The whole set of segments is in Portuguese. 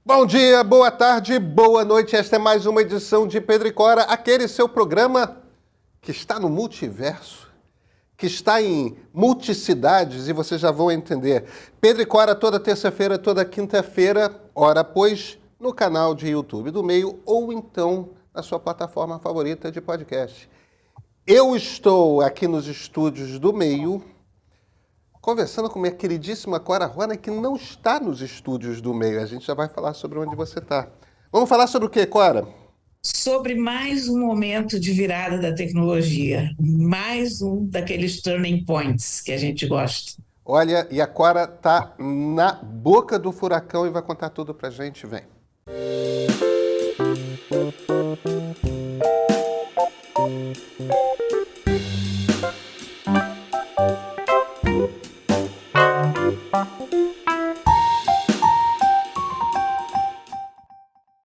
Bom dia, boa tarde, boa noite. Esta é mais uma edição de Pedro e Cora, aquele seu programa que está no multiverso, que está em multicidades, e vocês já vão entender. Pedro e Cora toda terça-feira, toda quinta-feira, ora pois, no canal de YouTube do Meio ou então na sua plataforma favorita de podcast. Eu estou aqui nos estúdios do Meio, conversando com minha queridíssima Cora Rona, que não está nos estúdios do Meio. A gente já vai falar sobre onde você está. Vamos falar sobre o quê, Cora? Sobre mais um momento de virada da tecnologia, mais um daqueles turning points que a gente gosta. Olha, e a Cora tá na boca do furacão e vai contar tudo pra gente, vem.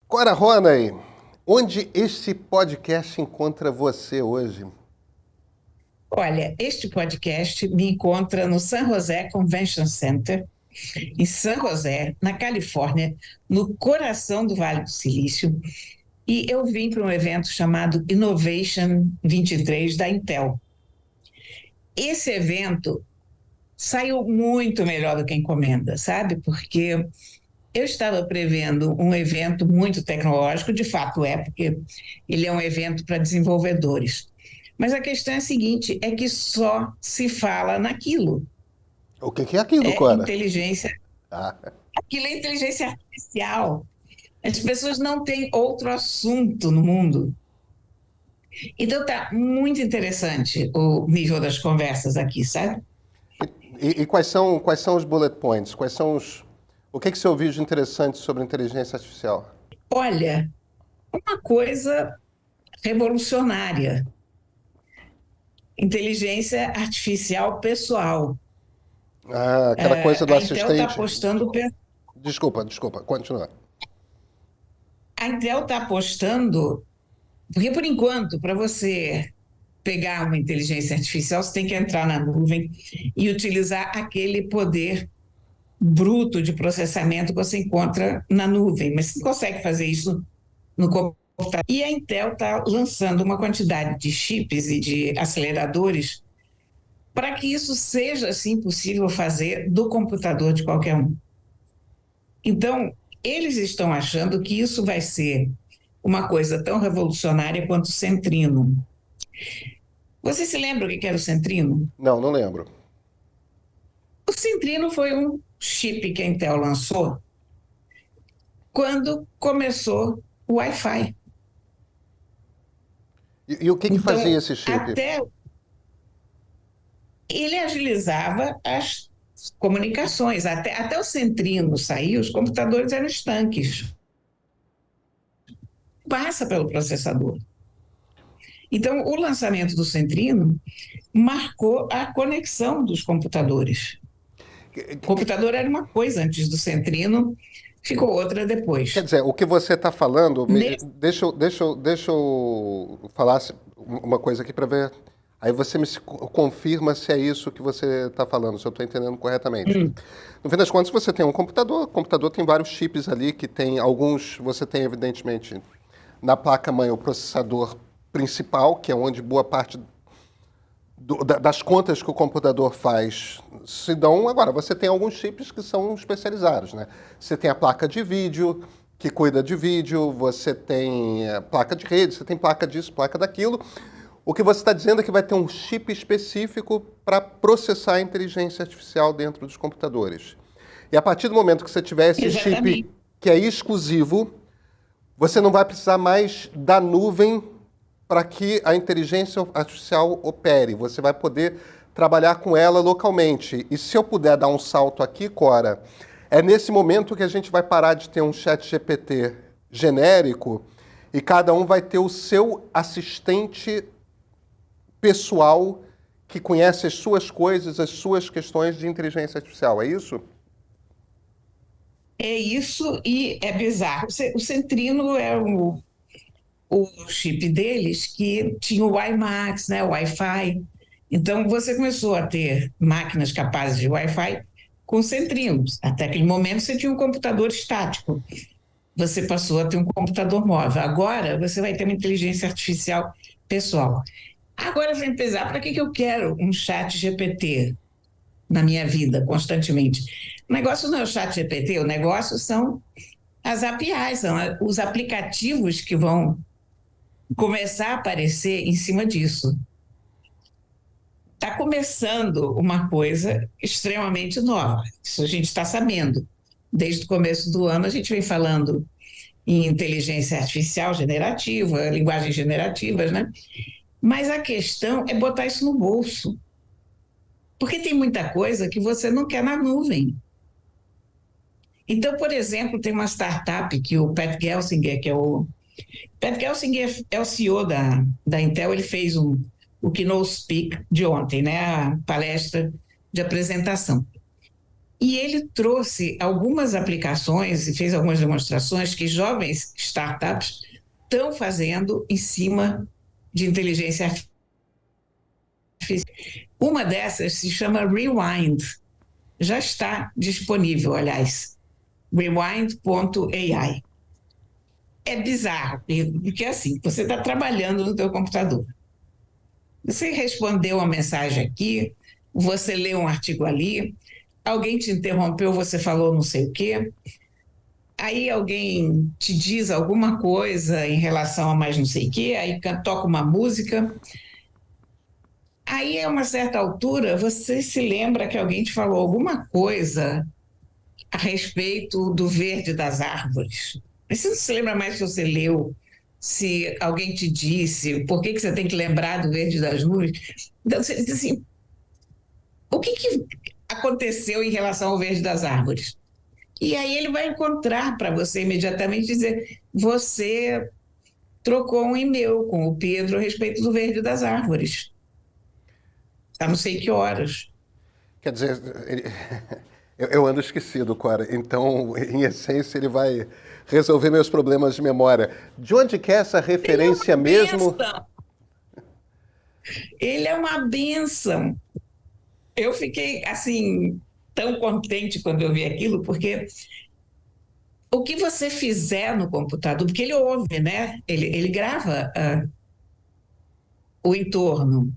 Cora Ronay, onde esse podcast encontra você hoje? Olha, este podcast me encontra no San José Convention Center, em San José, na Califórnia, no coração do Vale do Silício, e eu vim para um evento chamado Innovation 23 da Intel. Esse evento saiu muito melhor do que a encomenda, sabe? Porque eu estava prevendo um evento muito tecnológico, de fato é, porque ele é um evento para desenvolvedores. Mas a questão é a seguinte, é que só se fala naquilo. O que é aquilo, É Cora? inteligência, Ah, aquilo é inteligência artificial. As pessoas não têm outro assunto no mundo. Então está muito interessante o nível das conversas aqui, sabe? e quais são os bullet points? O que você ouviu de interessante sobre inteligência artificial? Olha, uma coisa revolucionária, inteligência artificial pessoal. Ah, aquela coisa do A Intel está assistente. apostando, Desculpa, continua. a Intel está apostando, porque por enquanto, para você pegar uma inteligência artificial, você tem que entrar na nuvem e utilizar aquele poder bruto de processamento que você encontra na nuvem, mas você não consegue fazer isso no computador. E a Intel está lançando uma quantidade de chips e de aceleradores para que isso seja, assim, possível fazer do computador de qualquer um. Então, eles estão achando que isso vai ser uma coisa tão revolucionária quanto o Centrino. Você se lembra o que era o Centrino? Não, não lembro. O Centrino foi um chip que a Intel lançou quando começou o Wi-Fi. E o que fazia Então, esse chip? até ele agilizava as comunicações. Até o Centrino sair, os computadores eram estanques. Passa pelo processador. Então, o lançamento do Centrino marcou a conexão dos computadores. O computador era uma coisa antes do Centrino, ficou outra Quer depois. dizer, o que você está falando, Nesse, deixa eu falar uma coisa aqui para ver. Aí você confirma se é isso que você está falando, se eu estou entendendo corretamente. No fim das contas, você tem um computador, o computador tem vários chips ali, que tem alguns, você tem evidentemente na placa-mãe o processador principal, que é onde boa parte das contas que o computador faz se dão. Agora, você tem alguns chips que são especializados, né? Você tem a placa de vídeo, que cuida de vídeo, você tem placa de rede, você tem placa disso, placa daquilo. O que você está dizendo é que vai ter um chip específico para processar a inteligência artificial dentro dos computadores. E a partir do momento que você tiver esse chip exatamente. que é exclusivo, você não vai precisar mais da nuvem para que a inteligência artificial opere. Você vai poder trabalhar com ela localmente. E se eu puder dar um salto aqui, Cora, é nesse momento que a gente vai parar de ter um chat GPT genérico e cada um vai ter o seu assistente pessoal que conhece as suas coisas, as suas questões de inteligência artificial. É isso? É isso e é bizarro. O Centrino é o chip deles que tinha o WiMAX, né, o Wi-Fi. Então, você começou a ter máquinas capazes de Wi-Fi com centrinos. Até aquele momento, você tinha um computador estático. você passou a ter um computador móvel. Agora você vai ter uma inteligência artificial pessoal. Agora vem pesar, para que eu quero um chat GPT na minha vida constantemente? O negócio não é o chat GPT, o negócio são as APIs, são os aplicativos que vão começar a aparecer em cima disso. Está começando uma coisa extremamente nova, isso a gente está sabendo. Desde o começo do ano, a gente vem falando em inteligência artificial generativa, linguagens generativas, né? Mas a questão é botar isso no bolso. Porque tem muita coisa que você não quer na nuvem. Então, por exemplo, tem uma startup que o Pat Gelsinger, que é o... Pat Gelsinger é o CEO da Intel, ele fez o Keynote Speak de ontem, né? A palestra de apresentação. E ele trouxe algumas aplicações e fez algumas demonstrações que jovens startups estão fazendo em cima de inteligência artificial. Uma dessas se chama Rewind. Já está disponível, aliás, rewind.ai. É bizarro, porque assim, você está trabalhando no teu computador. Você respondeu uma mensagem aqui, você leu um artigo ali, alguém te interrompeu, você falou não sei o quê, aí alguém te diz alguma coisa em relação a mais não sei o quê, aí toca uma música. Aí, a uma certa altura, você se lembra que alguém te falou alguma coisa a respeito do verde das árvores. Mas você não se lembra mais se você leu, se alguém te disse, por que você tem que lembrar do verde das nuvens? Então, você diz assim, o que aconteceu em relação ao verde das árvores? E aí ele vai encontrar para você imediatamente dizer, você trocou um e-mail com o Pedro a respeito do verde das árvores. A não sei que horas. Quer dizer, eu ando esquecido, Cora. Então, em essência, ele vai resolver meus problemas de memória. De onde que é essa Ele é referência uma mesmo? bênção. Ele é uma bênção. Eu fiquei, assim, tão contente quando eu vi aquilo, porque o que você fizer no computador, porque ele ouve, né? Ele grava o entorno.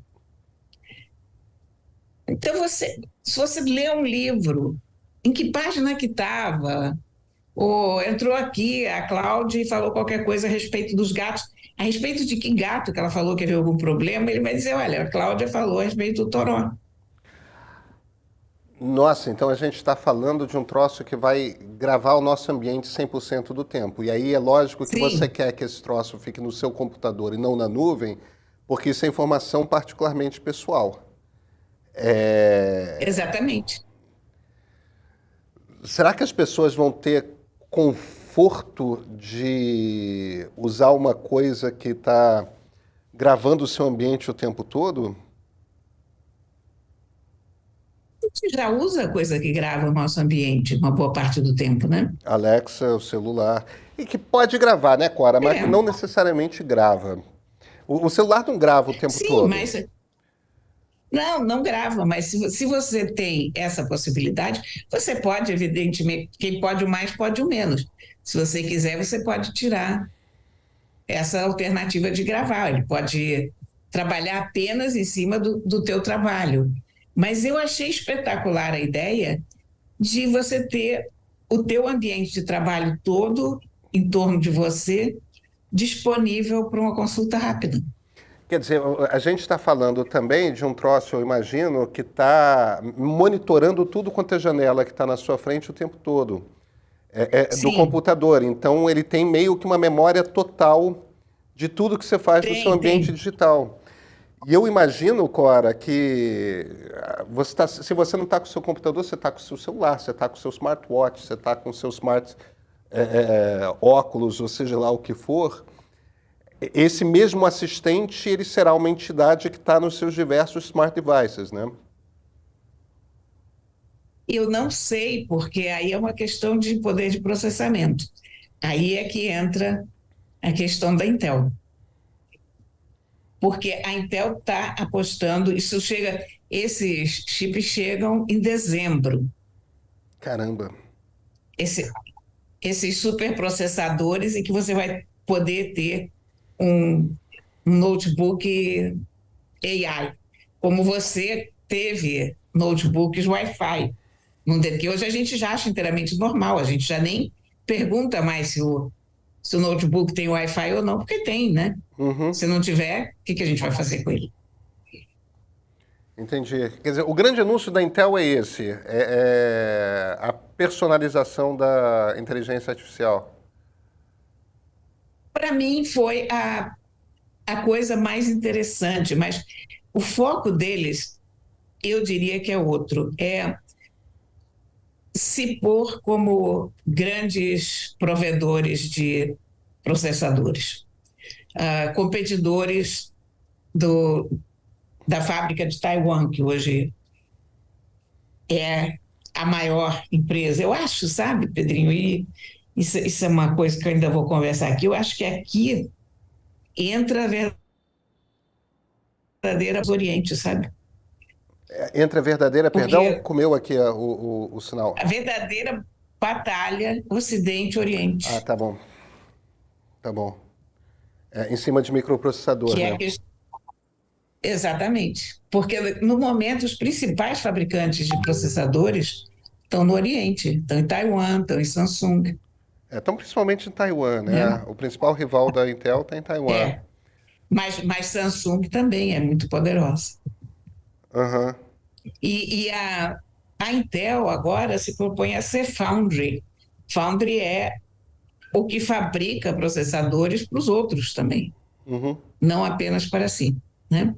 Então, se você lê um livro, em que página que estava? Ou entrou aqui a Cláudia e falou qualquer coisa a respeito dos gatos. A respeito de que gato que ela falou que havia algum problema, ele vai dizer, olha, a Cláudia falou a respeito do toró. Nossa, então a gente está falando de um troço que vai gravar o nosso ambiente 100% do tempo. E aí é lógico que você Sim, quer que esse troço fique no seu computador e não na nuvem, porque isso é informação particularmente pessoal. exatamente. Será que as pessoas vão ter conforto de usar uma coisa que está gravando o seu ambiente o tempo todo? A gente já usa coisa que grava o nosso ambiente uma boa parte do tempo, né? Alexa, o celular. E que pode gravar, né, Cora? Mas que É, não necessariamente grava. O celular não grava o tempo sim, todo. mas não grava, mas se você tem essa possibilidade, você pode, evidentemente, quem pode o mais, pode o menos. Se você quiser, você pode tirar essa alternativa de gravar. Ele pode trabalhar apenas em cima do teu trabalho. Mas eu achei espetacular a ideia de você ter o teu ambiente de trabalho todo em torno de você disponível para uma consulta rápida. Quer dizer, a gente está falando também de um troço, eu imagino, que está monitorando tudo quanto é janela que está na sua frente o tempo todo. É do Sim, computador. Então, ele tem meio que uma memória total de tudo que você faz no seu ambiente tem. digital. E eu imagino, Cora, que se você não está com o seu computador, você está com o seu celular, você está com o seu smartwatch, você está com o seu smart óculos, ou seja lá o que for. Esse mesmo assistente, ele será uma entidade que está nos seus diversos smart devices, né? Eu não sei, porque aí é uma questão de poder de processamento. Aí é que entra a questão da Intel. Porque a Intel está apostando, esses chips chegam em dezembro. Caramba. Esse, esses superprocessadores e que você vai poder ter um notebook AI, como você teve notebooks Wi-Fi, que hoje a gente já acha inteiramente normal, a gente já nem pergunta mais se o notebook tem Wi-Fi ou não, porque tem, né? Uhum, Se não tiver, o que a gente vai fazer com ele? entendi. Quer dizer, o grande anúncio da Intel é esse, é a personalização da inteligência artificial. Para mim foi a coisa mais interessante, mas o foco deles, eu diria que é outro, é se pôr como grandes provedores de processadores, competidores do, da fábrica de Taiwan, que hoje é a maior empresa. Eu acho, sabe, Pedrinho, e isso é uma coisa que eu ainda vou conversar aqui, eu acho que aqui entra a verdadeira Oriente, sabe? Entre a verdadeira, perdão, Porque comeu aqui o sinal. a verdadeira batalha Ah, Ocidente-Oriente, tá bom, tá bom. Em cima de microprocessador, que é né? a questão. Exatamente. Porque, no momento, os principais fabricantes de processadores estão no Oriente, estão em Taiwan, estão em Samsung, Então, principalmente em Taiwan, né? né? O principal rival da Intel está em Taiwan. É, mas Samsung também é muito poderosa. Aham. A Intel agora se propõe a ser foundry. Foundry é o que fabrica processadores para os outros também, Uhum. não apenas para si, né?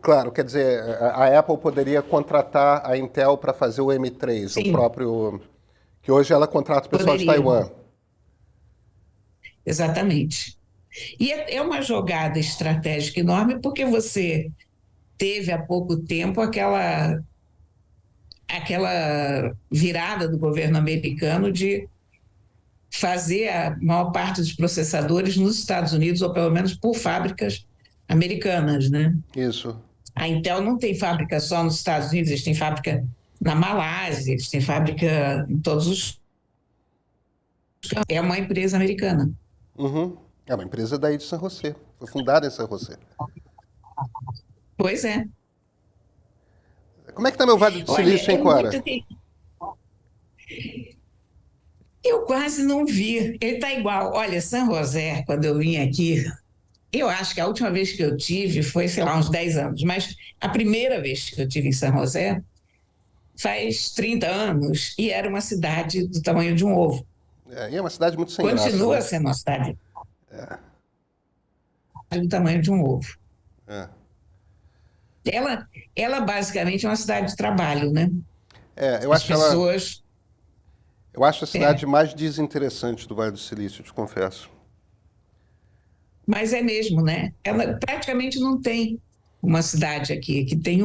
Claro, quer dizer, a Apple poderia contratar a Intel para fazer o M3, o Sim, próprio. Que hoje ela contrata o pessoal de poderia, Taiwan. exatamente. E é uma jogada estratégica enorme, porque você teve há pouco tempo aquela virada do governo americano de fazer a maior parte dos processadores nos Estados Unidos, ou pelo menos por fábricas americanas, né? Isso. A Intel não tem fábrica só nos Estados Unidos, eles têm fábrica na Malásia, eles têm fábrica em todos os. É uma empresa americana. Uhum. É uma empresa daí de San José. Foi fundada em San José. Pois é. Como é que tá meu Vale do Olha, Silício, hein, é Cora? muito. Eu quase não vi. Ele está igual. Olha, São José, quando eu vim aqui, eu acho que a última vez que eu tive foi, sei lá, uns 10 anos, mas a primeira vez que eu tive em São José faz 30 anos e era uma cidade do tamanho de um ovo. E é uma cidade muito sem graça, Continua né? sendo uma cidade do tamanho de um ovo. É. Ela basicamente é uma cidade de trabalho, né? Eu As acho ela. pessoas. Eu acho a cidade É, mais desinteressante do Vale do Silício, te confesso. mas é mesmo, né? Ela praticamente não tem uma cidade aqui que tem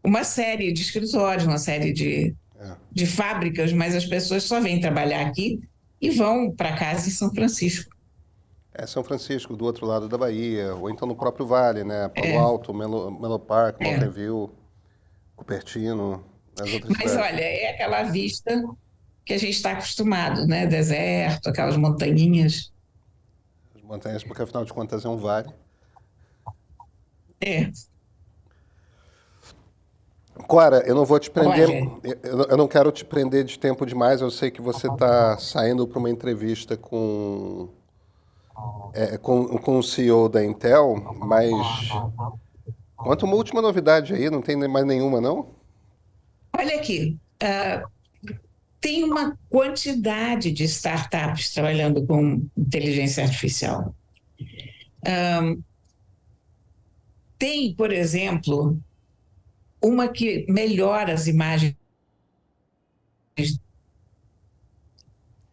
uma série de escritórios, uma série É. de fábricas, mas as pessoas só vêm trabalhar aqui e vão para casa em São Francisco. São Francisco, do outro lado da Bahia, ou então no próprio Vale, né? Palo É, Alto, Menlo Park, Mountain é. View, Cupertino, as outras Mas cidades. olha, é aquela vista que a gente está acostumado, né? Deserto, aquelas montanhinhas. As montanhas, porque afinal de contas é um vale. É, Cora, eu não vou te prender, olha, eu não quero te prender de tempo demais. Eu sei que você está saindo para uma entrevista com o CEO da Intel, mas conta uma última novidade aí, não tem mais nenhuma, não? olha aqui, tem uma quantidade de startups trabalhando com inteligência artificial. Tem, por exemplo, uma que melhora as imagens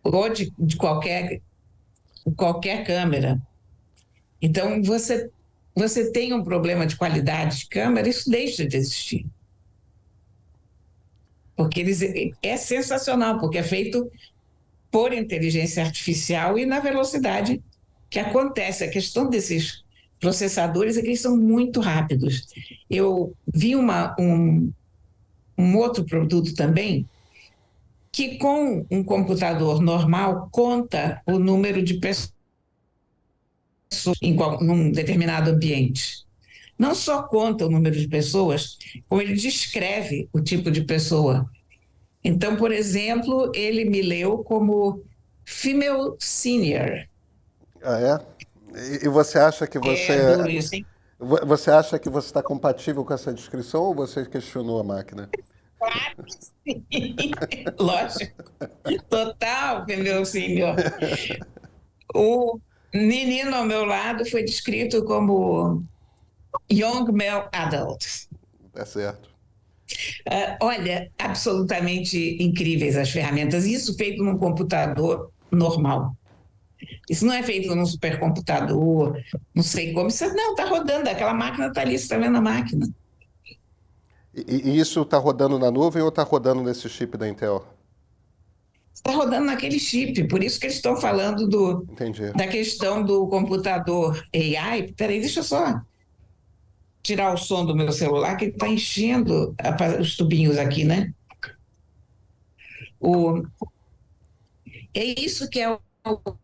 ou de qualquer câmera. Então, você tem um problema de qualidade de câmera, isso deixa de existir. Porque é sensacional, porque é feito por inteligência artificial e na velocidade que acontece. A questão desses processadores é que eles são muito rápidos. Eu vi um outro produto também, que com um computador normal conta o número de pessoas num determinado ambiente. Não só conta o número de pessoas, como ele descreve o tipo de pessoa. Então, por exemplo, ele me leu como female senior. Ah, é? E você acha que É duro isso, hein? você acha que você está compatível com essa descrição ou você questionou a máquina? Claro que sim. Lógico. Total, female senior. O menino ao meu lado foi descrito como young male adult. É certo. Olha, absolutamente incríveis as ferramentas. Isso feito num computador normal. Isso não é feito num supercomputador, não sei como. Isso não, está rodando, aquela máquina está ali, você está vendo a máquina. E isso está rodando na nuvem ou está rodando nesse chip da Intel? Está rodando naquele chip, por isso que eles estão falando Entendi. da questão do computador AI. Peraí, deixa eu só tirar o som do meu celular, que ele está enchendo os tubinhos aqui, né? O, é isso que é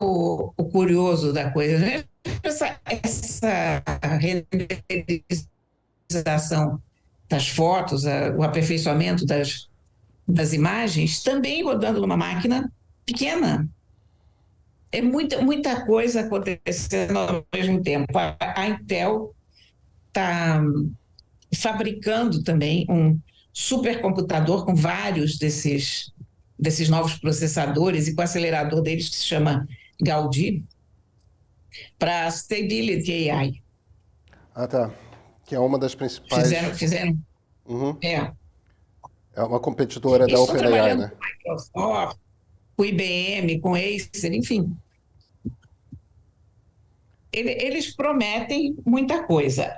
o curioso da coisa, né? Essa renderização das fotos, o aperfeiçoamento das imagens, também rodando numa máquina pequena. É muita coisa acontecendo ao mesmo tempo. A Intel está fabricando também um supercomputador com vários desses novos processadores e com o acelerador deles que se chama Gaudi, para Stability AI. Ah, tá. Que é uma das principais. Fizeram, Uhum. é. É uma competidora da Eles estão OpenAI, trabalhando né? com Microsoft, com IBM, com Acer, enfim. Eles prometem muita coisa.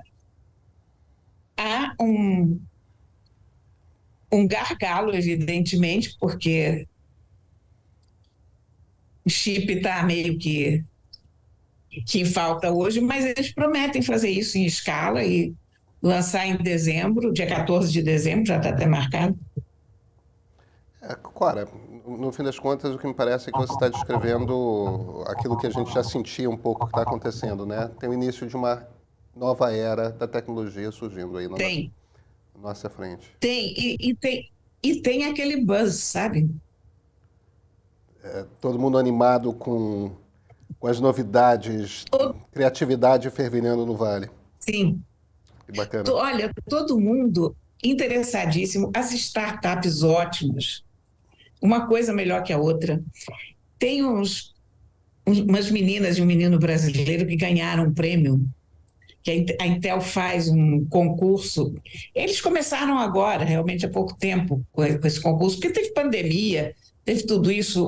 Há um gargalo, evidentemente, porque o chip está meio que em falta hoje, mas eles prometem fazer isso em escala e lançar em dezembro, dia 14 de dezembro, já está até marcado. Clara, no fim das contas, o que me parece é que você está descrevendo aquilo que a gente já sentia um pouco que está acontecendo, né? Tem o início de uma nova era da tecnologia surgindo aí Tem, na nossa frente. tem aquele buzz, sabe? Todo mundo animado com as novidades, criatividade fervilhando no vale. Sim. Que bacana. Olha, todo mundo interessadíssimo, as startups ótimas, uma coisa melhor que a outra. Tem umas meninas e um menino brasileiro que ganharam um prêmio, que a Intel faz um concurso. Eles começaram agora, realmente há pouco tempo, com esse concurso, porque teve pandemia, teve tudo isso.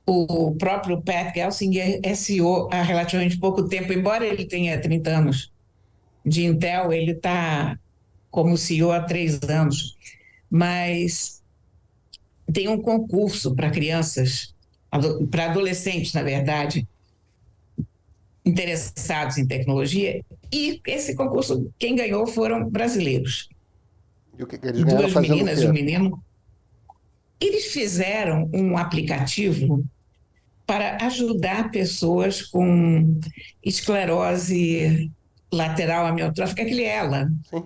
O próprio Pat Gelsinger é CEO há relativamente pouco tempo, embora ele tenha 30 anos de Intel, ele está como CEO há 3 anos. Mas tem um concurso para crianças, para adolescentes, na verdade, interessados em tecnologia, e esse concurso, quem ganhou foram brasileiros. E o que eles ganharam 2 fazendo o meninas e um quê? menino. Eles fizeram um aplicativo para ajudar pessoas com esclerose lateral amiotrófica, aquele ELA, Sim.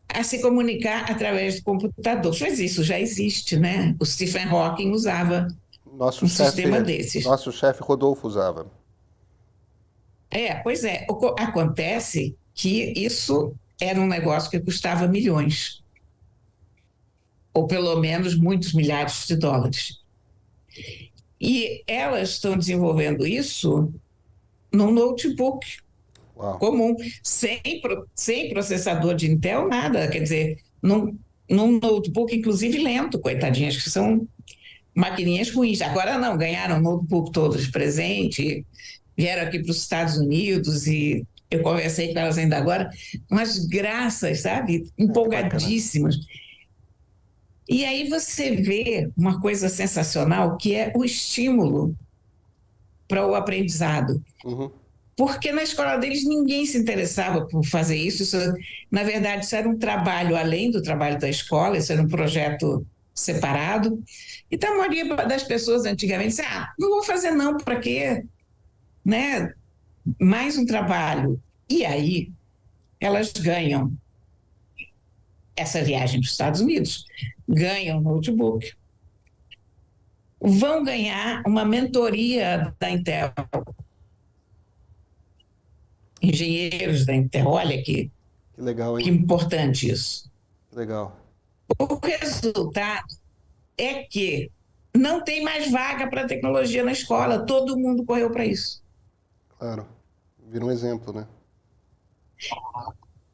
a se comunicar através do computador. Mas isso já existe, né? O Stephen Hawking usava Nosso um chefe, sistema desses. nosso chefe Rodolfo usava. Pois é. Acontece que isso era um negócio que custava milhões, ou pelo menos muitos milhares de dólares. E elas estão desenvolvendo isso num notebook Uau. comum, sem processador de Intel, nada. Quer dizer, num notebook, inclusive lento, coitadinhas, que são maquininhas ruins. Agora não, ganharam o notebook todos de presente, vieram aqui para os Estados Unidos e eu conversei com elas ainda agora, umas graças, sabe? Que bacana. Empolgadíssimas. E aí você vê uma coisa sensacional, que é o estímulo para o aprendizado. Uhum. porque na escola deles ninguém se interessava por fazer isso. Na verdade, isso era um trabalho além do trabalho da escola, isso era um projeto separado. Então, a maioria das pessoas antigamente disse, não vou fazer não, para quê? Né? Mais um trabalho. E aí, elas ganham essa viagem para os Estados Unidos, ganham notebook, vão ganhar uma mentoria da Intel, engenheiros da Intel. Olha Que legal, que hein? importante isso. Legal. O resultado é que não tem mais vaga para tecnologia na escola, todo mundo correu para isso. Claro. Vira um exemplo, né?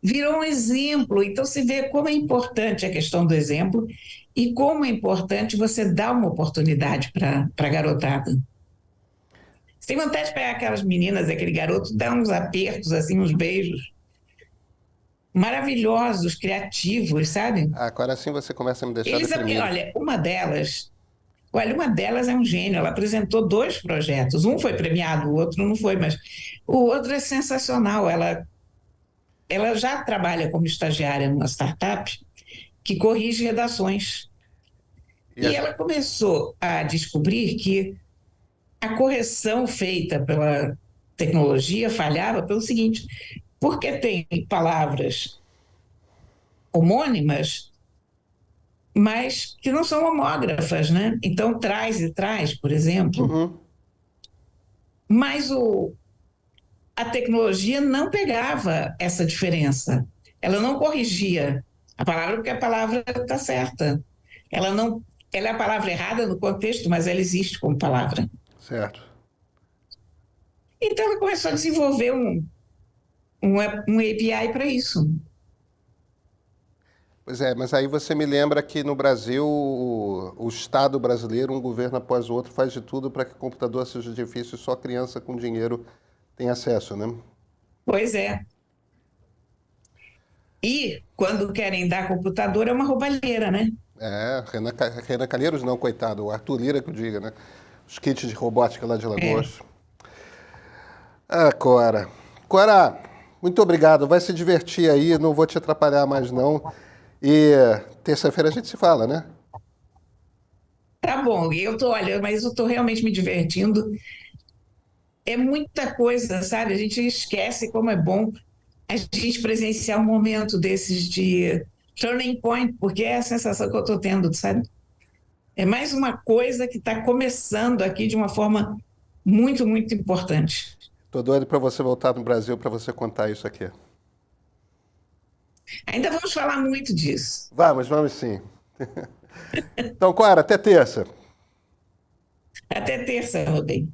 Virou um exemplo, então se vê como é importante a questão do exemplo e como é importante você dar uma oportunidade para a garotada. Você tem vontade de pegar aquelas meninas, aquele garoto, dar uns apertos, assim, uns beijos maravilhosos, criativos, sabe? Agora sim você começa a me deixar deprimido. Uma delas é um gênio, ela apresentou 2 projetos, um foi premiado, o outro não foi, mas o outro é sensacional, ela já trabalha como estagiária numa startup que corrige redações. E E as- ela começou a descobrir que a correção feita pela tecnologia falhava pelo seguinte, porque tem palavras homônimas, mas que não são homógrafas, né? Então, traz e traz, por exemplo, Uhum. mas a tecnologia não pegava essa diferença. Ela não corrigia a palavra porque a palavra está certa. Ela não, ela é a palavra errada no contexto, mas ela existe como palavra. Certo. Então ela começou a desenvolver um API para isso. Pois é, mas aí você me lembra que no Brasil, o Estado brasileiro, um governo após o outro, faz de tudo para que o computador seja difícil e só criança com dinheiro tem acesso, né? Pois é. E quando querem dar computador é uma roubalheira, né? É, Renan Calheiros não, coitado, o Arthur Lira que eu diga, né? Os kits de robótica lá de É. Alagoas. Ah, Cora. Cora, muito obrigado. Vai se divertir aí, não vou te atrapalhar mais não. E terça-feira a gente se fala, né? Tá bom, olha, mas eu tô realmente me divertindo. É muita coisa, sabe? A gente esquece como é bom a gente presenciar um momento desses de turning point, porque é a sensação que eu tô tendo, sabe? É mais uma coisa que está começando aqui de uma forma muito, muito importante. Tô doido para você voltar no Brasil para você contar isso aqui. Ainda vamos falar muito disso. Vamos sim. Então, Cora, até terça. Até terça, Rodrigo.